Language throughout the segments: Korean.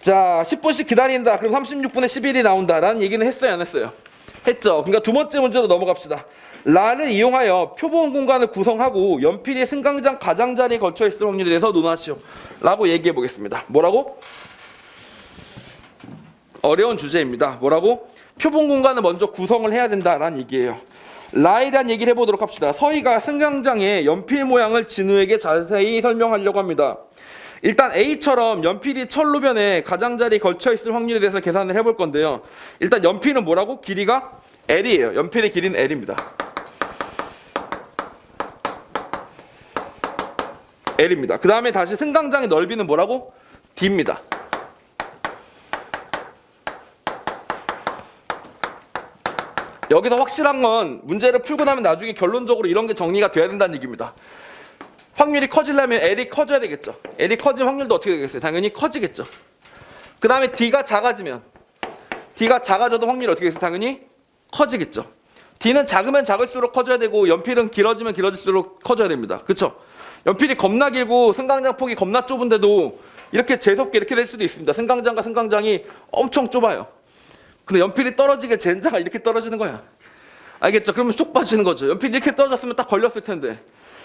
자, 10분씩 기다린다. 그럼 36분에 11이 나온다라는 얘기는 했어요, 안 했어요? 했죠. 그러니까 두 번째 문제로 넘어갑시다. 라를 이용하여 표본 공간을 구성하고 연필이 승강장 가장자리에 걸쳐 있을 확률에 대해서 논하시오 라고 얘기해 보겠습니다. 뭐라고? 어려운 주제입니다. 뭐라고? 표본 공간을 먼저 구성을 해야 된다라는 얘기예요. 라에 대한 얘기를 해보도록 합시다. 서희가 승강장의 연필 모양을 진우에게 자세히 설명하려고 합니다. 일단 A처럼 연필이 철로변에 가장자리에 걸쳐 있을 확률에 대해서 계산을 해볼 건데요. 일단 연필은 뭐라고? 길이가 L이에요. 연필의 길이는 L입니다. L입니다. 그 다음에 다시 승강장의 넓이는 뭐라고? D입니다. 여기서 확실한 건 문제를 풀고 나면 나중에 결론적으로 이런 게 정리가 돼야 된다는 얘기입니다. 확률이 커지려면 L이 커져야 되겠죠. L이 커지면 확률도 어떻게 되겠어요? 당연히 커지겠죠. 그 다음에 D가 작아지면 D가 작아져도 확률이 어떻게 되겠어요? 당연히 커지겠죠. D는 작으면 작을수록 커져야 되고 연필은 길어지면 길어질수록 커져야 됩니다. 그렇죠? 연필이 겁나 길고 승강장 폭이 겁나 좁은데도 이렇게 재수없게 이렇게 될 수도 있습니다. 승강장과 승강장이 엄청 좁아요. 근데 연필이 떨어지게 젠자가 이렇게 떨어지는 거야. 알겠죠? 그러면 쏙 빠지는 거죠. 연필이 이렇게 떨어졌으면 딱 걸렸을 텐데,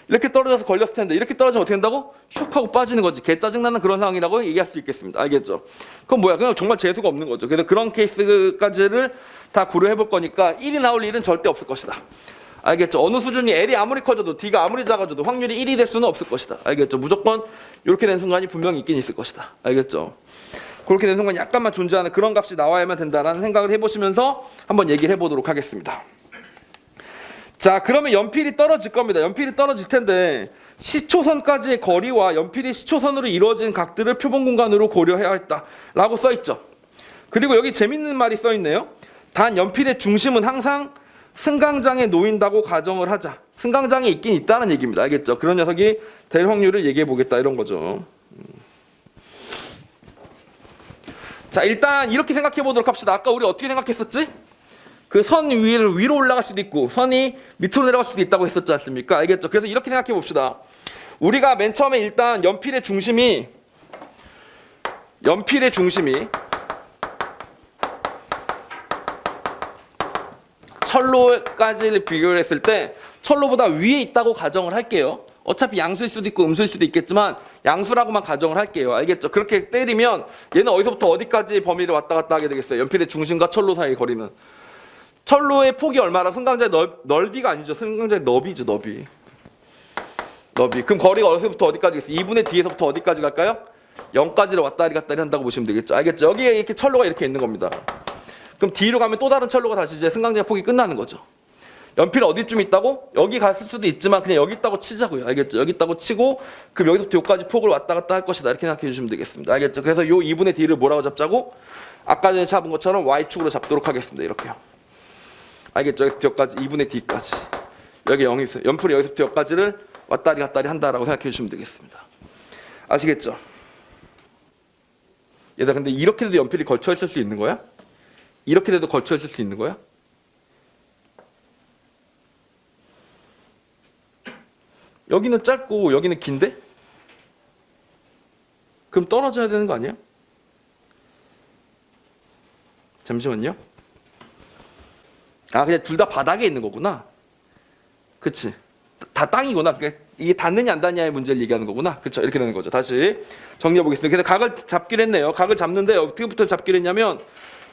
이렇게 떨어져서 걸렸을 텐데, 이렇게 떨어지면 어떻게 된다고? 슉 하고 빠지는 거지. 개 짜증나는 그런 상황이라고 얘기할 수 있겠습니다. 알겠죠? 그건 뭐야? 그냥 정말 재수가 없는 거죠. 그래서 그런 케이스까지를 다 고려해 볼 거니까 1이 나올 일은 절대 없을 것이다. 알겠죠? 어느 수준이 L이 아무리 커져도 D가 아무리 작아져도 확률이 1이 될 수는 없을 것이다. 알겠죠? 무조건 이렇게 된 순간이 분명히 있긴 있을 것이다. 알겠죠? 그렇게 된 순간 약간만 존재하는 그런 값이 나와야만 된다라는 생각을 해보시면서 한번 얘기를 해보도록 하겠습니다. 자, 그러면 연필이 떨어질 겁니다. 연필이 떨어질 텐데 시초선까지의 거리와 연필이 시초선으로 이루어진 각들을 표본 공간으로 고려해야 했다라고 써있죠. 그리고 여기 재밌는 말이 써있네요. 단 연필의 중심은 항상 승강장에 놓인다고 가정을 하자. 승강장에 있긴 있다는 얘기입니다. 알겠죠? 그런 녀석이 될 확률을 얘기해 보겠다 이런 거죠. 자, 일단 이렇게 생각해 보도록 합시다. 아까 우리 어떻게 생각했었지? 그 선 위로 올라갈 수도 있고 선이 밑으로 내려갈 수도 있다고 했었지 않습니까? 알겠죠? 그래서 이렇게 생각해 봅시다. 우리가 맨 처음에 일단 연필의 중심이 철로까지를 비교를 했을 때 철로보다 위에 있다고 가정을 할게요. 어차피 양수일 수도 있고 음수일 수도 있겠지만 양수라고만 가정을 할게요. 알겠죠? 그렇게 때리면 얘는 어디서부터 어디까지 범위를 왔다 갔다 하게 되겠어요? 연필의 중심과 철로 사이의 거리는. 철로의 폭이 얼마나? 승강장의 넓이가 아니죠. 승강장의 너비죠. 너비. 그럼 거리가 어디서부터 어디까지 겠어요? 2분의 D에서부터 어디까지 갈까요? 0까지를 왔다리 갔다리 한다고 보시면 되겠죠. 알겠죠? 여기에 이렇게 철로가 이렇게 있는 겁니다. 그럼 D로 가면 또 다른 철로가 다시 이제 승강장의 폭이 끝나는 거죠. 연필은 어디쯤 있다고? 여기 갔을 수도 있지만 그냥 여기 있다고 치자고요. 알겠죠? 여기 있다고 치고 그럼 여기서부터 여기까지 폭을 왔다 갔다 할 것이다. 이렇게 생각해 주시면 되겠습니다. 알겠죠? 그래서 요 2분의 D를 뭐라고 잡자고? 아까 전에 잡은 것처럼 Y축으로 잡도록 하겠습니다. 이렇게요. 알겠죠? 여기서부터 여기까지 2분의 D까지. 여기 0이 있어요. 연필이 여기서부터 여기까지를 왔다리 갔다리 한다라고 생각해 주시면 되겠습니다. 아시겠죠? 얘들아, 근데 이렇게 돼도 연필이 걸쳐 있을 수 있는 거야? 이렇게 돼도 걸쳐 있을 수 있는 거야? 여기는 짧고 여기는 긴데? 그럼 떨어져야 되는 거 아니야? 잠시만요. 아, 그냥 둘 다 바닥에 있는 거구나. 그치? 다 땅이구나. 그러니까 이게 닿느냐 안 닿느냐의 문제를 얘기하는 거구나. 그쵸? 이렇게 되는 거죠. 다시 정리해 보겠습니다. 그래서 각을 잡기로 했네요. 각을 잡는데 어떻게부터 잡기로 했냐면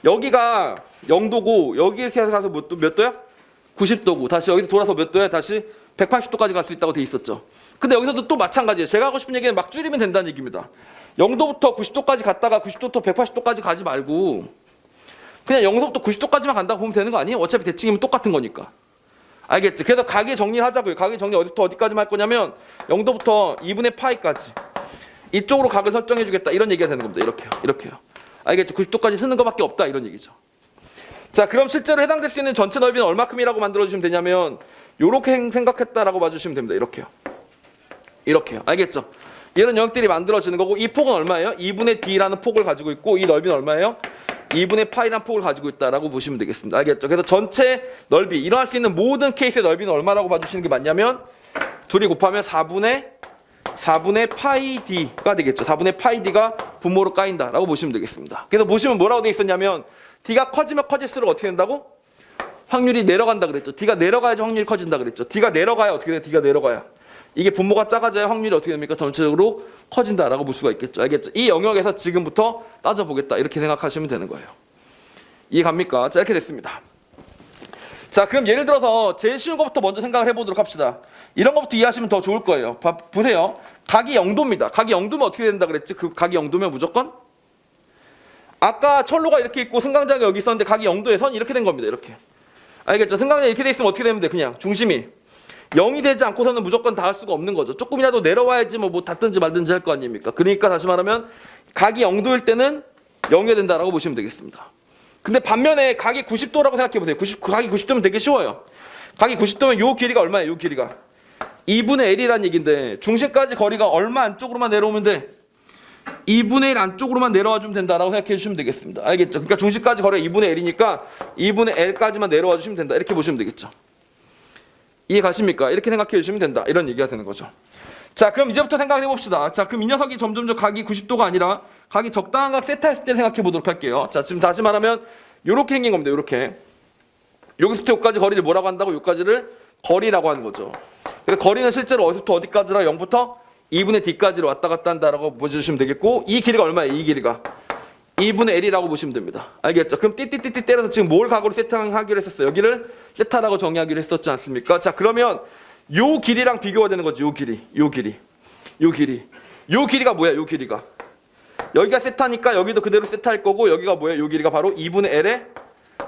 여기가 0도고 여기 이렇게 가서 몇 도야? 90도고 다시 여기서 돌아서 몇 도야? 다시 180도까지 갈 수 있다고 돼 있었죠. 근데 여기서도 또 마찬가지예요. 제가 하고 싶은 얘기는 막 줄이면 된다는 얘기입니다. 0도부터 90도까지 갔다가 90도부터 180도까지 가지 말고 그냥 0도부터 90도까지만 간다고 보면 되는 거 아니에요? 어차피 대칭이면 똑같은 거니까. 알겠지? 그래서 각의 정리를 하자고요. 각의 정리 어디부터 어디까지만 할 거냐면 0도부터 2분의 파이까지 이쪽으로 각을 설정해 주겠다. 이런 얘기가 되는 겁니다. 이렇게요. 알겠죠? 90도까지 쓰는 것밖에 없다. 이런 얘기죠. 자, 그럼 실제로 해당될 수 있는 전체 넓이는 얼마큼이라고 만들어주시면 되냐면 이렇게 생각했다라고 봐주시면 됩니다. 이렇게요. 알겠죠? 이런 영역들이 만들어지는 거고 이 폭은 얼마예요? 2분의 D라는 폭을 가지고 있고 이 넓이는 얼마예요? 2분의 파이라는 폭을 가지고 있다라고 보시면 되겠습니다. 알겠죠? 그래서 전체 넓이, 일어날 수 있는 모든 케이스의 넓이는 얼마라고 봐주시는 게 맞냐면 둘이 곱하면 4분의 파이 D가 되겠죠. 4분의 파이 D가 분모로 까인다라고 보시면 되겠습니다. 그래서 보시면 뭐라고 되어 있었냐면 D가 커지면 커질수록 어떻게 된다고? 확률이 내려간다 그랬죠. D가 내려가야지 확률이 커진다 그랬죠. D가 내려가야 어떻게 돼? D가 내려가야. 이게 분모가 작아져야 확률이 어떻게 됩니까? 전체적으로 커진다라고 볼 수가 있겠죠. 알겠죠? 이 영역에서 지금부터 따져보겠다. 이렇게 생각하시면 되는 거예요. 이해 갑니까? 자, 이렇게 됐습니다. 자, 그럼 예를 들어서 제일 쉬운 것부터 먼저 생각을 해보도록 합시다. 이런 것부터 이해하시면 더 좋을 거예요. 보세요. 각이 0도입니다. 각이 0도면 어떻게 된다 그랬지? 그 각이 0도면 무조건? 아까 철로가 이렇게 있고 승강장이 여기 있었는데 각이 0도에 선이 이렇게 된 겁니다. 이렇게. 알겠죠? 승강장이 이렇게 돼 있으면 어떻게 되면 돼? 그냥 중심이 0이 되지 않고서는 무조건 닿을 수가 없는 거죠. 조금이라도 내려와야지 뭐 닿든지 말든지 할 거 아닙니까? 그러니까 다시 말하면 각이 0도일 때는 0이 된다라고 보시면 되겠습니다. 근데 반면에 각이 90도라고 생각해 보세요. 각이 90도면 되게 쉬워요. 각이 90도면 요 길이가 얼마예요? 요 길이가 2분의 L이란 얘기인데 중심까지 거리가 얼마 안쪽으로만 내려오면 돼? 2분의 1 안쪽으로만 내려와 주면 된다라고 생각해 주시면 되겠습니다. 알겠죠? 그러니까 중심까지 거리가 2분의 L이니까 2분의 L까지만 내려와 주시면 된다. 이렇게 보시면 되겠죠. 이해 가십니까? 이렇게 생각해 주시면 된다. 이런 얘기가 되는 거죠. 자, 그럼 이제부터 생각해 봅시다. 자, 그럼 이 녀석이 점점 각이 90도가 아니라 각이 적당한 각 세타했을 때 생각해 보도록 할게요. 자, 지금 다시 말하면 요렇게 생긴 겁니다. 요렇게. 여기서부터 여기까지 거리를 뭐라고 한다고? 여기까지를 거리라고 하는 거죠. 그래서 거리는 실제로 어디서부터 어디까지라 0부터 2분의 D까지로 왔다 갔다 한다라고 보여주시면 되겠고 이 길이가 얼마예요? 이 길이가 2분의 L이라고 보시면 됩니다. 알겠죠? 그럼 띠띠띠띠 때려서 지금 뭘 각으로 세팅하기로 했었어요? 여기를 세타라고 정의하기로 했었지 않습니까? 자, 그러면 요 길이랑 비교가 되는 거지. 요 길이가 뭐야? 요 길이가 여기가 세타니까 여기도 그대로 세타일 거고 여기가 뭐야? 요 길이가 바로 2분의 L의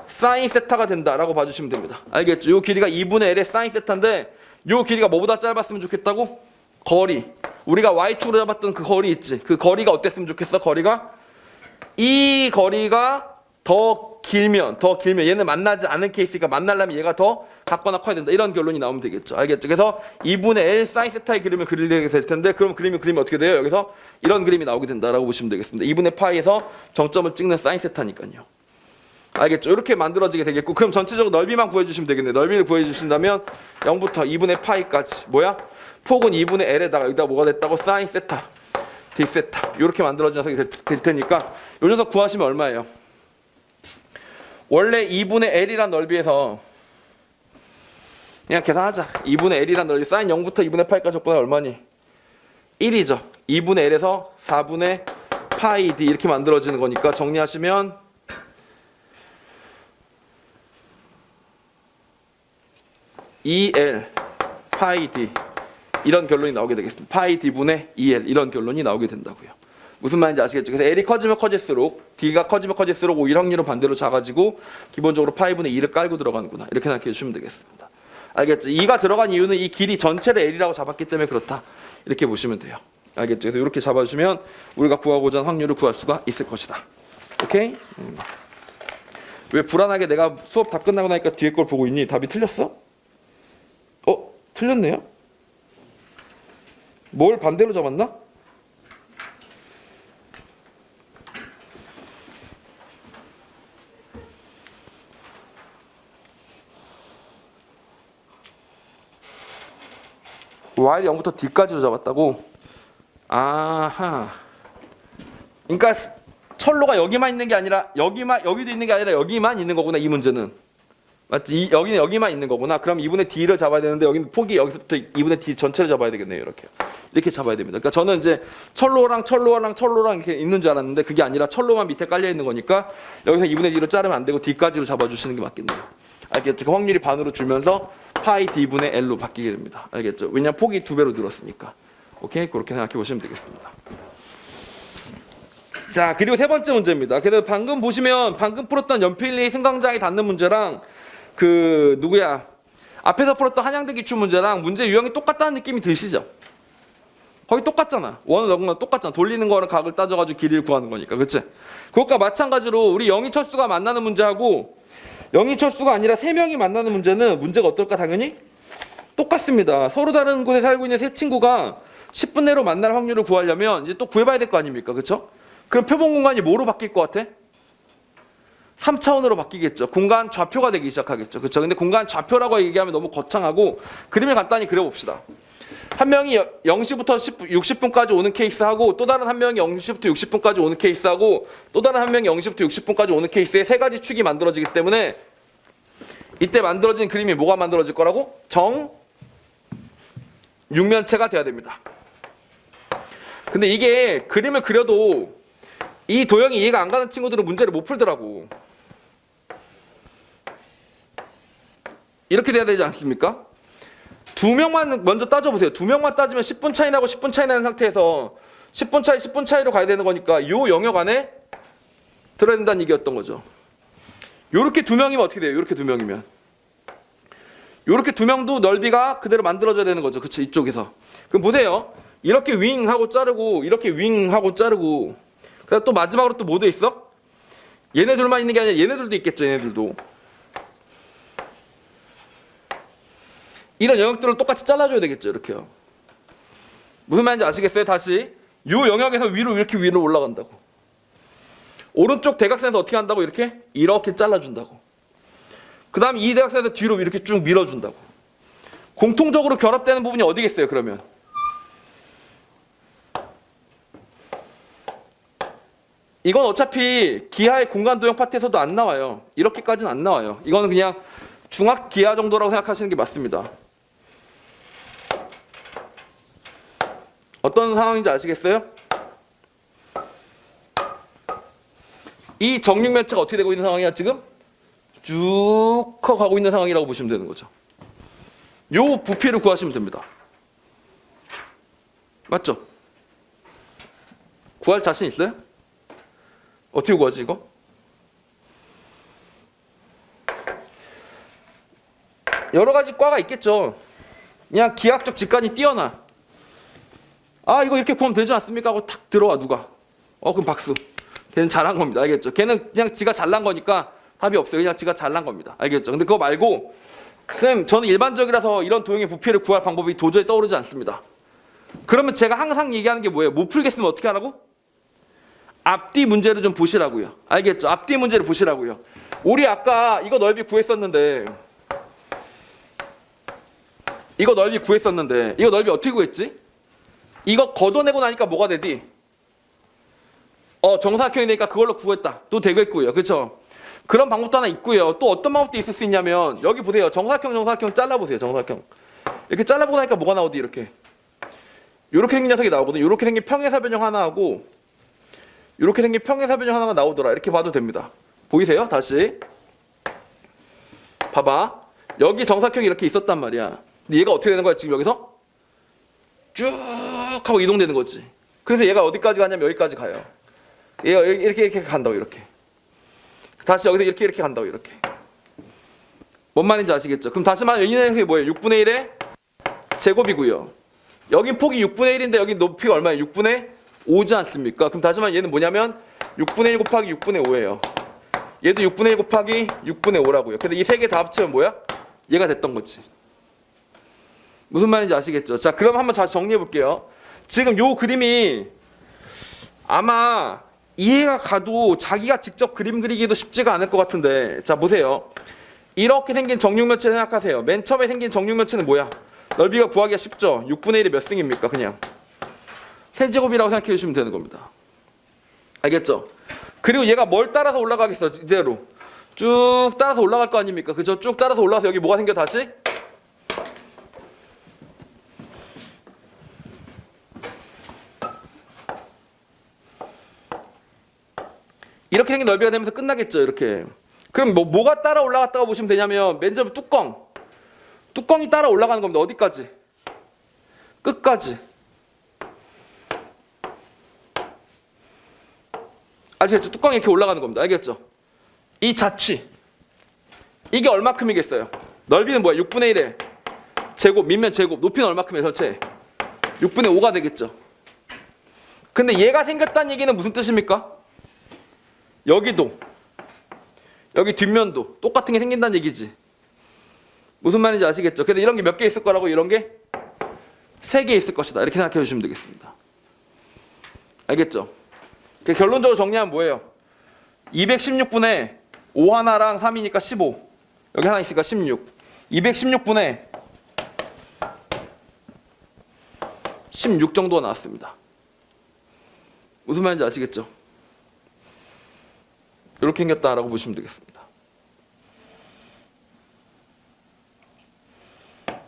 사인 세타가 된다라고 봐주시면 됩니다. 알겠죠? 요 길이가 2분의 L의 사인 세타인데 요 길이가 뭐보다 짧았으면 좋겠다고? 거리. 우리가 Y축으로 잡았던 그 거리 있지? 그 거리가 어땠으면 좋겠어? 거리가 이 거리가 더 길면 얘는 만나지 않은 케이스니까 만나려면 얘가 더 같거나 커야 된다. 이런 결론이 나오면 되겠죠. 알겠죠? 그래서 2분의 L 사인 세타의 그림을 그리게 될 텐데 그럼 그림이 어떻게 돼요? 여기서 이런 그림이 나오게 된다라고 보시면 되겠습니다. 2분의 파이에서 정점을 찍는 사인 세타니까요. 알겠죠? 이렇게 만들어지게 되겠고 그럼 전체적으로 넓이만 구해주시면 되겠네요. 넓이를 구해주신다면 0부터 2분의 파이까지 뭐야? 폭은 2분의 L에다가 여기다 뭐가 됐다고? 사인 세타, D 세타 이렇게 만들어진 녀석이 될 테니까 이 녀석 구하시면 얼마예요? 원래 2분의 L이란 넓이에서 그냥 계산하자. 2분의 L이란 넓이 사인 0부터 2분의 파이까지 적분하면 얼마니? 1이죠. 2분의 L에서 4분의 파이 D 이렇게 만들어지는 거니까 정리하시면 2L 파이 D 이런 결론이 나오게 되겠습니다. 파이 D분의 2L 이런 결론이 나오게 된다고요. 무슨 말인지 아시겠죠? 그래서 L이 커지면 커질수록 D가 커지면 커질수록 오히려 확률은 반대로 작아지고 기본적으로 파이분의 2를 깔고 들어가는구나. 이렇게 생각해 주시면 되겠습니다. 알겠죠? 2가 들어간 이유는 이 길이 전체를 L이라고 잡았기 때문에 그렇다. 이렇게 보시면 돼요. 알겠죠? 그래서 이렇게 잡아주시면 우리가 구하고자 하는 확률을 구할 수가 있을 것이다. 오케이? 왜 불안하게 내가 수업 다 끝나고 나니까 뒤에 걸 보고 있니? 답이 틀렸어? 틀렸네요? 뭘 반대로 잡았나? Y를 0부터 D까지로 잡았다고? 아하. 그러니까 철로가 여기만 있는 게 아니라 여기도 있는 게 아니라 여기만 있는 거구나. 이 문제는. 맞지? 여기는 여기만 있는 거구나. 그럼 2분의 D를 잡아야 되는데 여기는 폭이 여기서부터 2분의 D 전체를 잡아야 되겠네요. 이렇게 잡아야 됩니다. 그러니까 저는 이제 철로랑 이렇게 있는 줄 알았는데 그게 아니라 철로만 밑에 깔려 있는 거니까 여기서 2분의 D로 자르면 안 되고 D까지로 잡아주시는 게 맞겠네요. 알겠죠? 그 확률이 반으로 줄면서 파이 D분의 L로 바뀌게 됩니다. 알겠죠? 왜냐면 폭이 2배로 늘었으니까. 오케이? 그렇게 생각해 보시면 되겠습니다. 자, 그리고 세 번째 문제입니다. 그래서 방금 풀었던 연필리 승강장이 닿는 문제랑 앞에서 풀었던 한양대 기출 문제랑 문제 유형이 똑같다는 느낌이 드시죠? 거의 똑같잖아. 원은 너무나 똑같잖아. 돌리는 거랑 각을 따져가지고 길이를 구하는 거니까. 그치? 그것과 마찬가지로 우리 영희철수가 만나는 문제하고 영희철수가 아니라 3명이 만나는 문제는 문제가 어떨까? 당연히 똑같습니다. 서로 다른 곳에 살고 있는 세 친구가 10분 내로 만날 확률을 구하려면 이제 또 구해봐야 될 거 아닙니까? 그쵸? 그럼 표본 공간이 뭐로 바뀔 것 같아? 3차원으로 바뀌겠죠. 공간 좌표가 되기 시작하겠죠. 그렇죠? 근데 공간 좌표라고 얘기하면 너무 거창하고 그림을 간단히 그려봅시다. 한 명이 0시부터 60분까지 오는 케이스하고 또 다른 한 명이 0시부터 60분까지 오는 케이스하고 또 다른 한 명이 0시부터 60분까지 오는 케이스에 세 가지 축이 만들어지기 때문에 이때 만들어진 그림이 뭐가 만들어질 거라고? 정육면체가 돼야 됩니다. 근데 이게 그림을 그려도 이 도형이 이해가 안 가는 친구들은 문제를 못 풀더라고. 이렇게 돼야 되지 않습니까? 두 명만 먼저 따져보세요. 두 명만 따지면 10분 차이 나고 10분 차이 나는 상태에서 10분 차이로 가야 되는 거니까 이 영역 안에 들어야 된다는 얘기였던 거죠. 요렇게 두 명이면 어떻게 돼요? 요렇게 두 명이면. 요렇게 두 명도 넓이가 그대로 만들어져야 되는 거죠. 그쵸? 이쪽에서. 그럼 보세요. 이렇게 윙하고 자르고 이렇게 윙하고 자르고 그다음 또 마지막으로 또 뭐 돼 있어? 얘네 둘만 있는 게 아니라 얘네들도 있겠죠. 얘네들도. 이런 영역들을 똑같이 잘라줘야 되겠죠. 이렇게요. 무슨 말인지 아시겠어요? 다시 이 영역에서 위로 이렇게 위로 올라간다고. 오른쪽 대각선에서 어떻게 한다고? 이렇게 잘라준다고. 그 다음 이 대각선에서 뒤로 이렇게 쭉 밀어준다고. 공통적으로 결합되는 부분이 어디겠어요? 그러면 이건 어차피 기하의 공간도형 파트에서도 안 나와요. 이렇게까지는 안 나와요. 이거는 그냥 중학 기하 정도라고 생각하시는 게 맞습니다. 어떤 상황인지 아시겠어요? 이 정육면체가 어떻게 되고 있는 상황이야 지금? 쭉 커가고 있는 상황이라고 보시면 되는 거죠. 요 부피를 구하시면 됩니다. 맞죠? 구할 자신 있어요? 어떻게 구하지 이거? 여러 가지 과가 있겠죠. 그냥 기하학적 직관이 뛰어나. 아 이거 이렇게 구하면 되지 않습니까? 하고 탁 들어와 누가. 그럼 박수. 걔는 잘한 겁니다. 알겠죠? 걔는 그냥 지가 잘난 거니까 답이 없어요. 그냥 지가 잘난 겁니다. 알겠죠? 근데 그거 말고 선생님 저는 일반적이라서 이런 도형의 부피를 구할 방법이 도저히 떠오르지 않습니다. 그러면 제가 항상 얘기하는 게 뭐예요? 못 풀겠으면 어떻게 하라고? 앞뒤 문제를 좀 보시라고요. 알겠죠? 앞뒤 문제를 보시라고요. 우리 아까 이거 넓이 구했었는데 이거 넓이 어떻게 구했지? 이거 걷어내고 나니까 뭐가 되디? 정사각형이 되니까 그걸로 구했다. 또 되겠고요. 그렇죠? 그런 방법도 하나 있고요. 또 어떤 방법도 있을 수 있냐면 여기 보세요. 정사각형 잘라보세요. 정사각형. 이렇게 잘라보고 나니까 뭐가 나오디? 이렇게 생긴 녀석이 나오거든요. 이렇게 생긴 평행사 변형 하나 하고 이렇게 생긴 평행사 변형 하나가 나오더라. 이렇게 봐도 됩니다. 보이세요? 다시 봐봐. 여기 정사각형이 이렇게 있었단 말이야. 근데 얘가 어떻게 되는 거야? 지금 여기서 쭉 하고 이동되는 거지. 그래서 얘가 어디까지 가냐면 여기까지 가요. 얘가 이렇게 간다고. 이렇게 다시 여기서 이렇게 간다고. 이렇게 뭔 말인지 아시겠죠? 그럼 다시 말하면 이 녀석이 뭐예요? 6분의 1의 제곱이고요. 여긴 폭이 6분의 1인데 여기 높이가 얼마예요? 6분의 5지 않습니까? 그럼 다시 말하면 얘는 뭐냐면 6분의 1 곱하기 6분의 5예요. 얘도 6분의 1 곱하기 6분의 5라고요. 근데 이 세 개 다 합치면 뭐야? 얘가 됐던 거지. 무슨 말인지 아시겠죠? 자, 그럼 한번 다시 정리해 볼게요. 지금 요 그림이 아마 이해가 가도 자기가 직접 그림 그리기도 쉽지가 않을 것 같은데, 자 보세요. 이렇게 생긴 정육면체 생각하세요. 맨 처음에 생긴 정육면체는 뭐야? 넓이가 구하기가 쉽죠? 6분의 1이 몇 승입니까? 그냥 세제곱이라고 생각해 주시면 되는 겁니다. 알겠죠? 그리고 얘가 뭘 따라서 올라가겠어? 이대로 쭉 따라서 올라갈 거 아닙니까? 그죠? 쭉 따라서 올라가서 여기 뭐가 생겨 다시? 이렇게 생긴 넓이가 되면서 끝나겠죠. 이렇게. 그럼 뭐가 따라 올라갔다고 보시면 되냐면 맨 처음에 뚜껑이 따라 올라가는 겁니다. 어디까지? 끝까지. 아시겠죠? 뚜껑이 이렇게 올라가는 겁니다. 알겠죠? 이 자취 이게 얼마큼이겠어요? 넓이는 뭐야? 6분의 1의 제곱, 밑면 제곱, 높이는 얼마큼이에요? 전체 6분의 5가 되겠죠? 근데 얘가 생겼다는 얘기는 무슨 뜻입니까? 여기도 여기 뒷면도 똑같은 게 생긴다는 얘기지. 무슨 말인지 아시겠죠? 근데 이런 게 몇 개 있을 거라고? 이런 게 3개 있을 것이다. 이렇게 생각해 주시면 되겠습니다. 알겠죠? 결론적으로 정리하면 뭐예요? 216분의 5 하나랑 3이니까 15. 여기 하나 있으니까 16. 216분의 16 정도가 나왔습니다. 무슨 말인지 아시겠죠? 이렇게 생겼다라고 보시면 되겠습니다.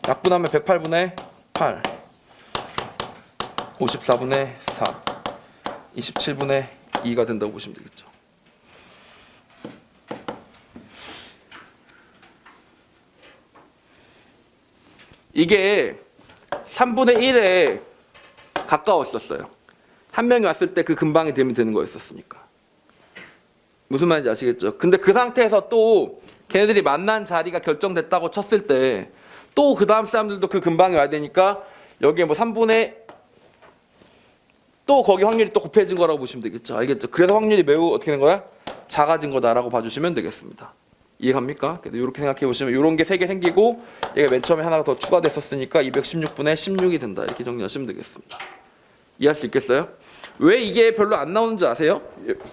약분하면 108분의 8, 54분의 4, 27분의 2가 된다고 보시면 되겠죠. 이게 3분의 1에 가까웠었어요. 한 명이 왔을 때 그 근방이 되면 되는 거였었으니까. 무슨 말인지 아시겠죠? 근데 그 상태에서 또 걔네들이 만난 자리가 결정됐다고 쳤을 때 또 그 다음 사람들도 그 근방에 와야 되니까 여기에 뭐 3분의 또 거기 확률이 또 곱해진 거라고 보시면 되겠죠. 알겠죠? 그래서 확률이 매우 어떻게 된 거야? 작아진 거다라고 봐주시면 되겠습니다. 이해갑니까? 그래서 이렇게 생각해 보시면 이런 게 3개 생기고 얘가 맨 처음에 하나가 더 추가됐었으니까 216분의 16이 된다. 이렇게 정리하시면 되겠습니다. 이해할 수 있겠어요? 왜 이게 별로 안 나오는지 아세요?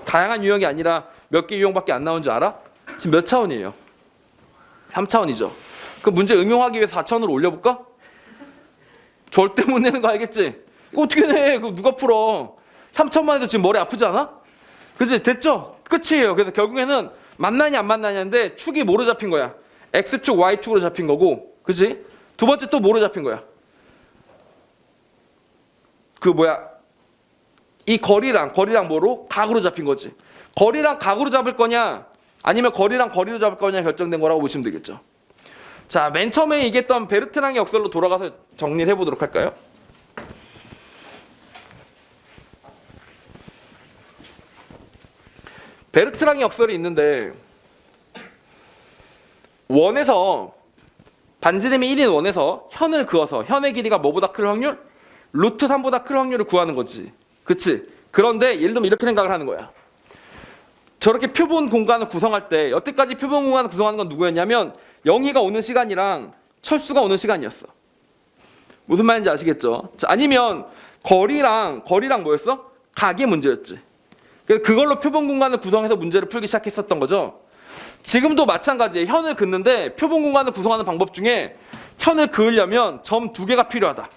다양한 유형이 아니라 몇 개 유형밖에 안 나오는 줄 알아? 지금 몇 차원이에요? 3차원이죠. 그 문제 응용하기 위해서 4차원으로 올려볼까? 절대 못 내는 거 알겠지? 이거 어떻게 내? 그거 누가 풀어? 3차원만 해도 지금 머리 아프지 않아? 그치? 됐죠? 끝이에요. 그래서 결국에는 만나냐 안 만나냐인데 축이 뭐로 잡힌 거야? X축, Y축으로 잡힌 거고, 그치? 두 번째 또 뭐로 잡힌 거야? 그 뭐야? 이 거리랑 뭐로? 각으로 잡힌 거지. 거리랑 각으로 잡을 거냐 아니면 거리랑 거리로 잡을 거냐 결정된 거라고 보시면 되겠죠. 자, 맨 처음에 얘기했던 베르트랑의 역설로 돌아가서 정리를 해보도록 할까요? 베르트랑의 역설이 있는데 원에서 반지름이 1인 원에서 현을 그어서 현의 길이가 뭐보다 클 확률? 루트 3보다 클 확률을 구하는 거지. 그치? 그런데 예를 들면 이렇게 생각을 하는 거야. 저렇게 표본 공간을 구성할 때 여태까지 표본 공간을 구성하는 건 누구였냐면 영희가 오는 시간이랑 철수가 오는 시간이었어. 무슨 말인지 아시겠죠? 자, 아니면 거리랑 뭐였어? 각의 문제였지. 그래서 그걸로 표본 공간을 구성해서 문제를 풀기 시작했었던 거죠. 지금도 마찬가지예요. 현을 긋는데 표본 공간을 구성하는 방법 중에 현을 그으려면 점 2개가 필요하다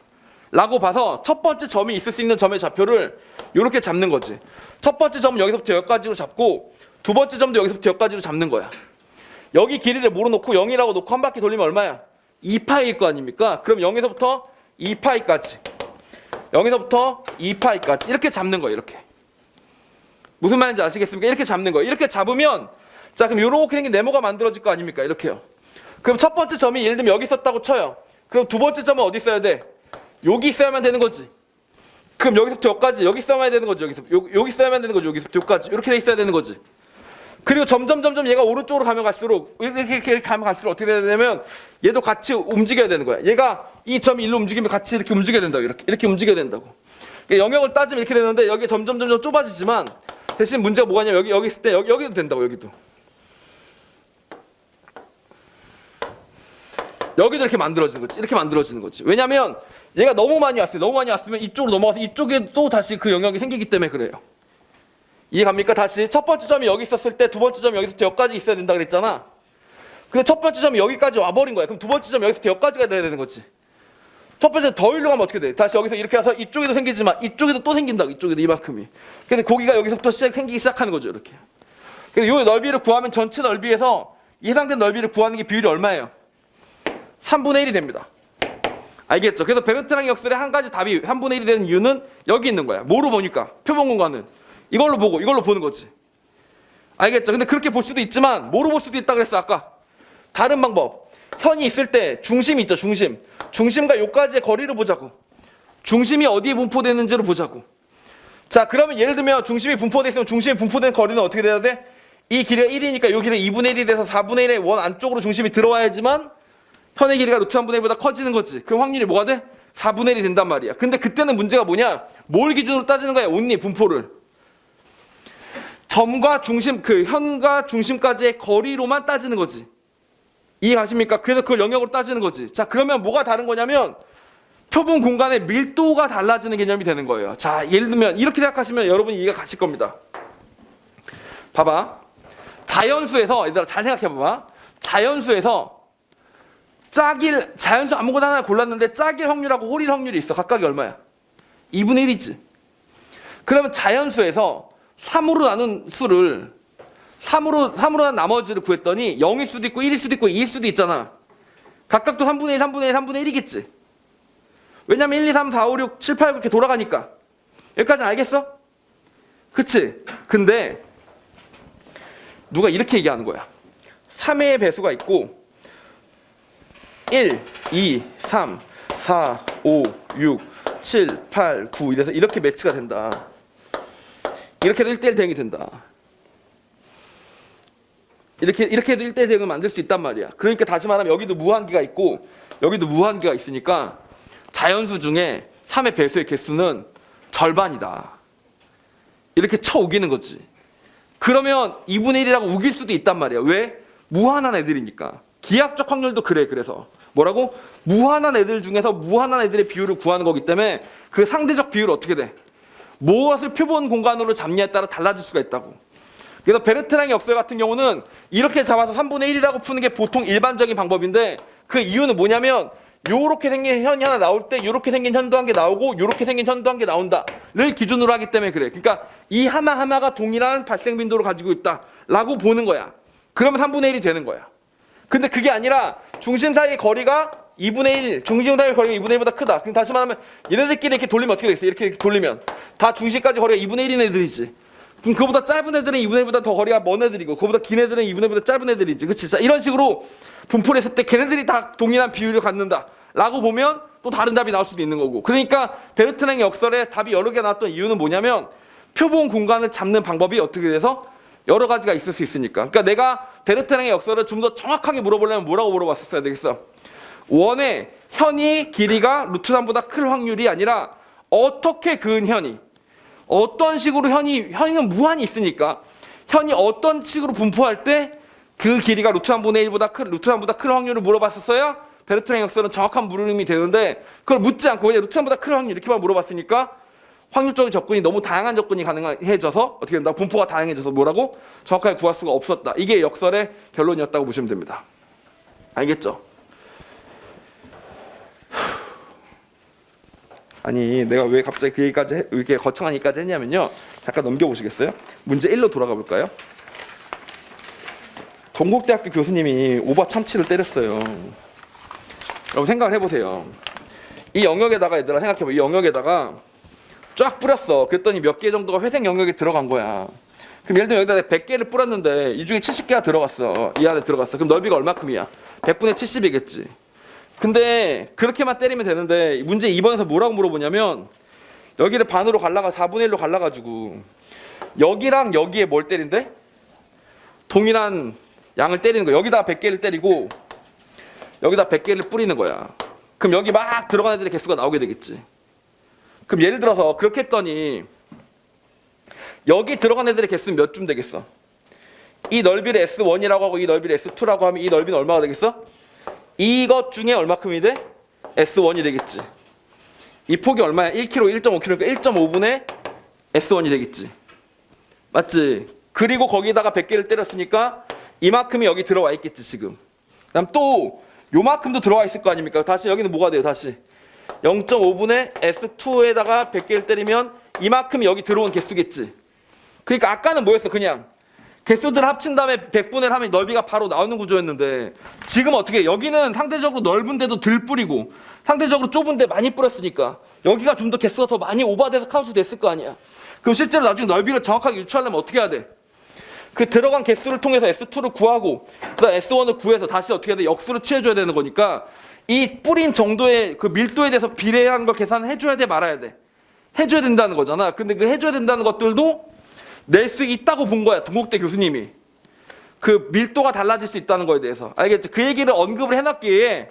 라고 봐서 첫 번째 점이 있을 수 있는 점의 좌표를 이렇게 잡는 거지. 첫 번째 점은 여기서부터 여기까지로 잡고 두 번째 점도 여기서부터 여기까지로 잡는 거야. 여기 길이를 뭐로 놓고 0이라고 놓고 한 바퀴 돌리면 얼마야? 2파이일 거 아닙니까? 그럼 0에서부터 2파이까지 0에서부터 2파이까지 이렇게 잡는 거예요. 이렇게. 무슨 말인지 아시겠습니까? 이렇게 잡는 거예요. 이렇게 잡으면 자, 그럼 이렇게 생긴 네모가 만들어질 거 아닙니까? 이렇게요. 그럼 첫 번째 점이 예를 들면 여기 있었다고 쳐요. 그럼 두 번째 점은 어디 있어야 돼? 여기 있어야만 되는 거지. 그럼 여기서부터 여기까지 여기 있어야만 되는 거지. 여기 있어야만 되는 거지. 여기서부터 여기까지 이렇게 돼 있어야 되는 거지. 그리고 점점 얘가 오른쪽으로 가면 갈수록 이렇게 가면 갈수록 어떻게 돼야 되냐면 얘도 같이 움직여야 되는 거야. 얘가 이 점이 일로 움직이면 같이 이렇게 움직여야 된다고. 이렇게 움직여야 된다고. 그러니까 영역을 따지면 이렇게 되는데 여기 점점 좁아지지만 대신 문제가 뭐가 있냐면 여기 있을 때 여기도 된다고. 여기도 이렇게 만들어지는 거지. 이렇게 만들어지는 거지. 왜냐면 얘가 너무 많이 왔어요. 너무 많이 왔으면 이쪽으로 넘어가서 이쪽에 또 다시 그 영역이 생기기 때문에 그래요. 이해갑니까? 다시 첫 번째 점이 여기 있었을 때 두 번째 점이 여기서부터 여기까지 있어야 된다 그랬잖아. 근데 첫 번째 점이 여기까지 와버린 거야. 그럼 두 번째 점이 여기서부터 여기까지가 돼야 되는 거지. 첫 번째 더 일로 가면 어떻게 돼? 다시 여기서 이렇게 와서 이쪽에도 생기지만 이쪽에도 또 생긴다고. 이쪽에도 이만큼이. 근데 고기가 여기서부터 생기기 시작하는 거죠. 이렇게. 그래서 이 넓이를 구하면 전체 넓이에서 예상된 넓이를 구하는 게 비율이 얼마예요? 3분의 1이 됩니다. 알겠죠? 그래서 베르트랑 역설의 한 가지 답이 3분의 1이 되는 이유는 여기 있는 거야. 뭐로 보니까? 표본 공간을. 이걸로 보는 거지. 알겠죠? 근데 그렇게 볼 수도 있지만 뭐로 볼 수도 있다 그랬어 아까. 다른 방법. 현이 있을 때 중심이 있죠. 중심과 요까지의 거리를 보자고. 중심이 어디에 분포되는지를 보자고. 자, 그러면 예를 들면 중심이 분포되어 있으면 중심이 분포된 거리는 어떻게 돼야 돼? 이 길이가 1이니까 이 길이가 2분의 1이 돼서 4분의 1의 원 안쪽으로 중심이 들어와야지만 현의 길이가 루트 3분의 1보다 커지는 거지. 그럼 확률이 뭐가 돼? 4분의 1이 된단 말이야. 근데 그때는 문제가 뭐냐? 뭘 기준으로 따지는 거야? 온리 분포를. 점과 중심, 그 현과 중심까지의 거리로만 따지는 거지. 이해 가십니까? 그래서 그걸 영역으로 따지는 거지. 자, 그러면 뭐가 다른 거냐면 표본 공간의 밀도가 달라지는 개념이 되는 거예요. 자, 예를 들면 이렇게 생각하시면 여러분이 이해가 가실 겁니다. 봐봐. 자연수에서 얘들아 잘 생각해 봐봐. 자연수에서 자연수 아무거나 하나 골랐는데 짝일 확률하고 홀일 확률이 있어. 각각이 얼마야? 2분의 1이지. 그러면 자연수에서 3으로 나눈 수를 3으로 난 나머지를 구했더니 0일 수도 있고 1일 수도 있고 2일 수도 있잖아. 각각도 3분의 1, 3분의 1, 3분의 1이겠지. 왜냐면 1, 2, 3, 4, 5, 6, 7, 8 그렇게 돌아가니까. 여기까지 알겠어? 그치? 근데 누가 이렇게 얘기하는 거야. 3의 배수가 있고 1, 2, 3, 4, 5, 6, 7, 8, 9 이래서 이렇게 매치가 된다. 이렇게 해도 1대1 대응이 된다. 이렇게 해도 1대1 대응을 만들 수 있단 말이야. 그러니까 다시 말하면 여기도 무한기가 있고 여기도 무한기가 있으니까 자연수 중에 3의 배수의 개수는 절반이다. 이렇게 쳐 우기는 거지. 그러면 2분의 1이라고 우길 수도 있단 말이야. 왜? 무한한 애들이니까. 기하학적 확률도 그래. 그래서 뭐라고? 무한한 애들 중에서 무한한 애들의 비율을 구하는 거기 때문에 그 상대적 비율은 어떻게 돼? 무엇을 표본 공간으로 잡냐에 따라 달라질 수가 있다고. 그래서 베르트랑의 역설 같은 경우는 이렇게 잡아서 3분의 1이라고 푸는 게 보통 일반적인 방법인데 그 이유는 뭐냐면 요렇게 생긴 현이 하나 나올 때 요렇게 생긴 현도 한 개 나오고 요렇게 생긴 현도 한 개 나온다를 기준으로 하기 때문에 그래. 그러니까 이 하나하나가 동일한 발생 빈도를 가지고 있다라고 보는 거야. 그러면 3분의 1이 되는 거야. 근데 그게 아니라 중심 사이의 거리가 2분의 1, 중심 사이의 거리가 2분의 1보다 크다. 그럼 다시 말하면 얘네들끼리 이렇게 돌리면 어떻게 되겠어? 이렇게 돌리면 다 중심까지 거리가 2분의 1인 애들이지. 그럼 그보다 짧은 애들은 2분의 1보다 더 거리가 먼 애들이고 그보다 긴 애들은 2분의 1보다 짧은 애들이지. 그치? 자, 이런 식으로 분포를 했을 때 걔네들이 다 동일한 비율을 갖는다 라고 보면 또 다른 답이 나올 수도 있는 거고. 그러니까 베르트랑의 역설에 답이 여러 개 나왔던 이유는 뭐냐면 표본 공간을 잡는 방법이 어떻게 돼서 여러 가지가 있을 수 있으니까. 그러니까 내가 베르트랑의 역설을 좀 더 정확하게 물어보려면 뭐라고 물어봤었어야 되겠어? 원의 현이 길이가 루트 3보다 클 확률이 아니라 어떻게 그은 현이 어떤 식으로 현이는 무한히 있으니까 현이 어떤 식으로 분포할 때 그 길이가 루트 3분의 1보다 루트 3보다 큰 확률을 물어봤었어야 베르트랑 역설은 정확한 물음이 되는데 그걸 묻지 않고 그냥 루트 3보다 큰 확률 이렇게만 물어봤으니까 확률적인 접근이 너무 다양한 접근이 가능해져서 어떻게 된다? 분포가 다양해져서 뭐라고? 정확하게 구할 수가 없었다. 이게 역설의 결론이었다고 보시면 됩니다. 알겠죠? 아니 내가 왜 갑자기 그 얘기까지 이렇게 거창한 얘기까지 했냐면요. 잠깐 넘겨보시겠어요? 문제 1로 돌아가 볼까요? 동국대학교 교수님이 오바 참치를 때렸어요. 여러분 생각을 해보세요. 이 영역에다가 얘들아 생각해봐. 이 영역에다가 쫙 뿌렸어. 그랬더니 몇 개 정도가 회색 영역에 들어간 거야. 그럼 예를 들면 여기다 100개를 뿌렸는데 이 중에 70개가 들어갔어. 이 안에 들어갔어. 그럼 넓이가 얼마큼이야? 100분의 70이겠지. 근데 그렇게만 때리면 되는데 문제 2번에서 뭐라고 물어보냐면 여기를 반으로 갈라가 4분의 1로 갈라가지고 여기랑 여기에 뭘 때린대? 동일한 양을 때리는 거야. 여기다가 100개를 때리고 여기다 100개를 뿌리는 거야. 그럼 여기 막 들어간 애들의 개수가 나오게 되겠지. 그럼 예를 들어서 그렇게 했더니 여기 들어간 애들의 개수는 몇 줌 되겠어? 이 넓이를 S1이라고 하고 이 넓이를 S2라고 하면 이 넓이는 얼마가 되겠어? 이것 중에 얼마큼이 돼? S1이 되겠지. 이 폭이 얼마야? 1kg, 1.5kg니까 1.5분의 S1이 되겠지. 맞지? 그리고 거기다가 100개를 때렸으니까 이만큼이 여기 들어와 있겠지 지금. 그다음 또 요만큼도 들어와 있을 거 아닙니까? 다시 여기는 뭐가 돼요? 다시 0.5분의 S2에다가 100개를 때리면 이만큼이 여기 들어온 개수겠지. 그러니까 아까는 뭐였어? 그냥 개수들 합친 다음에 100분의 하면 넓이가 바로 나오는 구조였는데 지금 어떻게 해? 여기는 상대적으로 넓은데도 덜 뿌리고 상대적으로 좁은데 많이 뿌렸으니까 여기가 좀 더 개수가 더 많이 오버돼서 카운트 됐을 거 아니야. 그럼 실제로 나중에 넓이를 정확하게 유추하려면 어떻게 해야 돼? 그 들어간 개수를 통해서 S2를 구하고 그다음 S1을 구해서 다시 어떻게 해야 돼? 역수를 취해줘야 되는 거니까 이 뿌린 정도의 그 밀도에 대해서 비례한 걸 계산해줘야 돼 말아야 돼? 해줘야 된다는 거잖아. 근데 그 해줘야 된다는 것들도 낼 수 있다고 본 거야. 동국대 교수님이. 그 밀도가 달라질 수 있다는 거에 대해서. 알겠지? 그 얘기를 언급을 해놨기에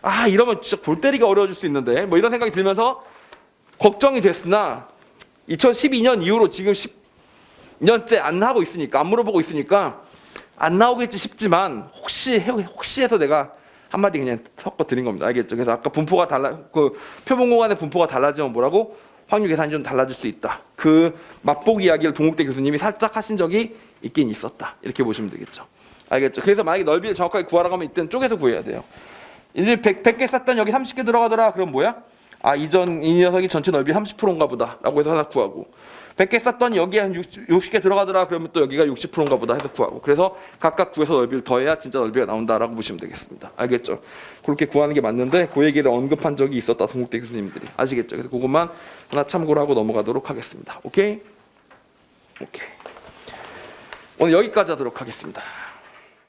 아 이러면 진짜 골 때리기가 어려워질 수 있는데 뭐 이런 생각이 들면서 걱정이 됐으나 2012년 이후로 지금 10년째 안 하고 있으니까 안 물어보고 있으니까 안 나오겠지 싶지만 혹시 해서 내가 한마디 그냥 섞어 드린 겁니다. 알겠죠? 그래서 아까 분포가 그 표본 공간의 분포가 달라지면 뭐라고? 확률 계산이 좀 달라질 수 있다. 그 맛보기 이야기를 동국대 교수님이 살짝 하신 적이 있긴 있었다. 이렇게 보시면 되겠죠. 알겠죠? 그래서 만약에 넓이를 정확하게 구하라고 하면 이때는 쪼개서 구해야 돼요. 이제 100개 쌌던 여기 30개 들어가더라. 그럼 뭐야? 아, 이 녀석이 전체 넓이 30%인가 보다 라고 해서 하나 구하고, 100개 쌌더니 여기에 한 60개 들어가더라 그러면 또 여기가 60%인가 보다 해서 구하고, 그래서 각각 구해서 넓이를 더해야 진짜 넓이가 나온다라고 보시면 되겠습니다. 알겠죠? 그렇게 구하는 게 맞는데 그 얘기를 언급한 적이 있었다, 동국대 교수님들이. 아시겠죠? 그래서 그것만 하나 참고를 하고 넘어가도록 하겠습니다. 오케이? 오케이. 오늘 여기까지 하도록 하겠습니다.